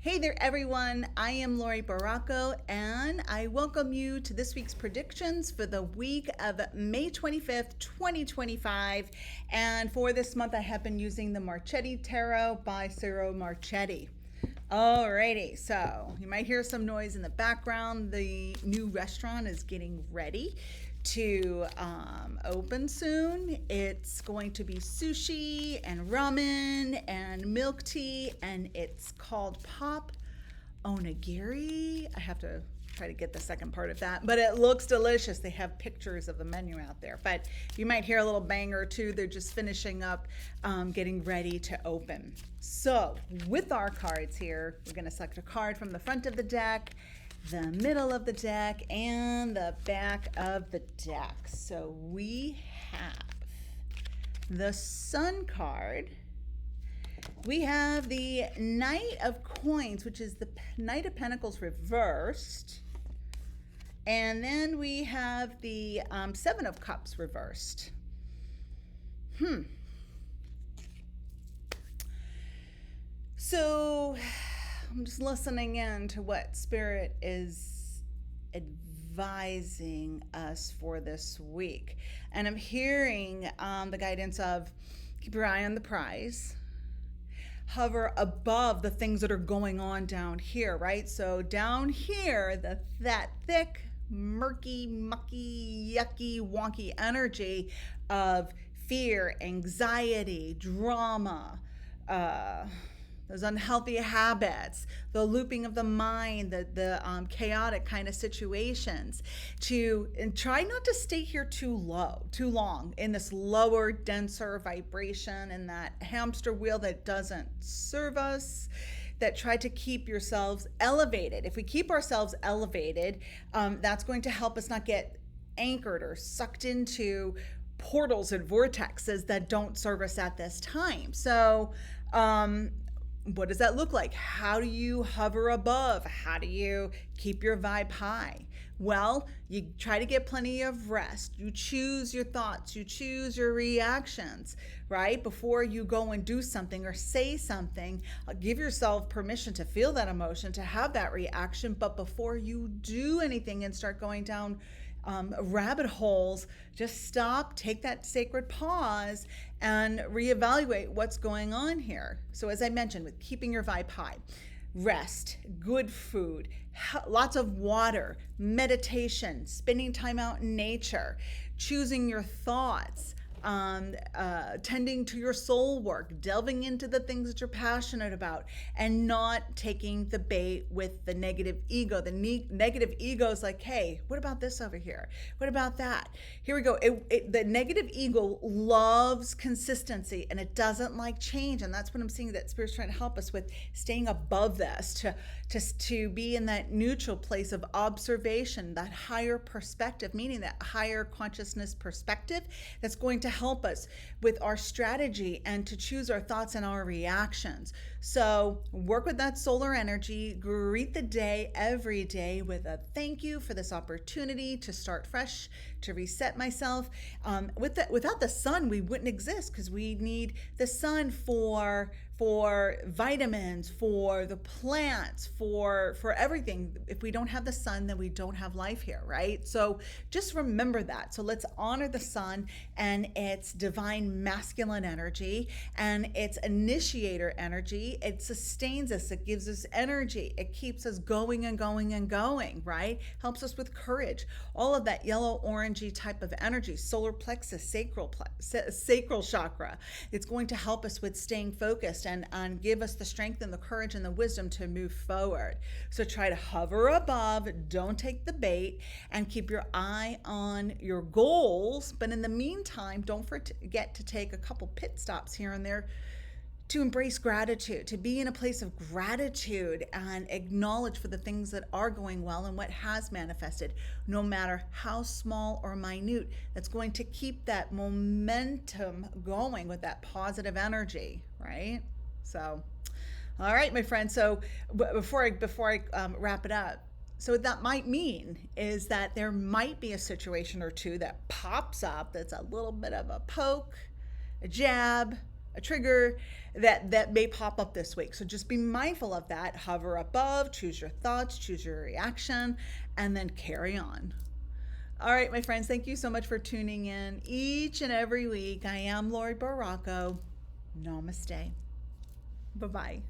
Hey there, everyone. I am Laurie Barraco, and I welcome you to this week's predictions for the week of May 25th, 2025. And for this month, I have been using the Marchetti Tarot by Ciro Marchetti. Alrighty, so you might hear some noise in the background. The new restaurant is getting ready to open soon. It's going to be sushi and ramen and milk tea, and it's called Pop Onigiri. I have to try to get the second part of that, but it looks delicious. They have pictures of the menu out there, but you might hear a little bang or two. They're just finishing up, getting ready to open. So with our cards here, we're going to select a card from the front of the deck, the middle of the deck, and the back of the deck. So we have the Sun card. We have the Knight of Coins, which is the Knight of Pentacles reversed. And then we have the Seven of Cups reversed. So I'm just listening in to what Spirit is advising us for this week. And I'm hearing the guidance of keep your eye on the prize. Hover above the things that are going on down here, right? So down here, that thick, murky, mucky, yucky, wonky energy of fear, anxiety, drama, those unhealthy habits, the looping of the mind, the chaotic kind of situations, and try not to stay here too long in this lower, denser vibration and that hamster wheel that doesn't serve us, that try to keep yourselves elevated. If we keep ourselves elevated, that's going to help us not get anchored or sucked into portals and vortexes that don't serve us at this time. So, what does that look like? How do you hover above? How do you keep your vibe high? Well, you try to get plenty of rest. You choose your thoughts. You choose your reactions, right? Before you go and do something or say something, give yourself permission to feel that emotion, to have that reaction. But before you do anything and start going down rabbit holes, just stop, take that sacred pause, and reevaluate what's going on here. So as I mentioned, with keeping your vibe high, rest, good food, lots of water, meditation, spending time out in nature, choosing your thoughts, tending to your soul work, delving into the things that you're passionate about, and not taking the bait with the negative ego. The negative ego is like, hey, what about this over here? What about that? Here we go. The negative ego loves consistency and it doesn't like change. And that's what I'm seeing that Spirit's trying to help us with, staying above this, to be in that neutral place of observation, that higher perspective, meaning that higher consciousness perspective that's going to help us with our strategy and to choose our thoughts and our reactions. So work with that solar energy, greet the day every day with a thank you for this opportunity to start fresh, to reset myself. Without the sun, we wouldn't exist, because we need the sun for vitamins, for the plants, for everything. If we don't have the sun, then we don't have life here, right? So just remember that. So let's honor the sun and its divine masculine energy and its initiator energy. It sustains us, it gives us energy, it keeps us going and going and going, right? Helps us with courage, all of that yellow orangey type of energy. Solar plexus, sacral chakra. It's going to help us with staying focused and give us the strength and the courage and the wisdom to move forward. So try to hover above, don't take the bait, and keep your eye on your goals. But in the meantime, don't forget to take a couple pit stops here and there to embrace gratitude, to be in a place of gratitude and acknowledge for the things that are going well and what has manifested, no matter how small or minute. That's going to keep that momentum going with that positive energy, right? So, all right, my friends. So before I wrap it up, so what that might mean is that there might be a situation or two that pops up that's a little bit of a poke, a jab, a trigger that may pop up this week. So just be mindful of that. Hover above, choose your thoughts, choose your reaction, and then carry on. All right, my friends, thank you so much for tuning in each and every week. I am Laurie Barraco. Namaste. Bye bye.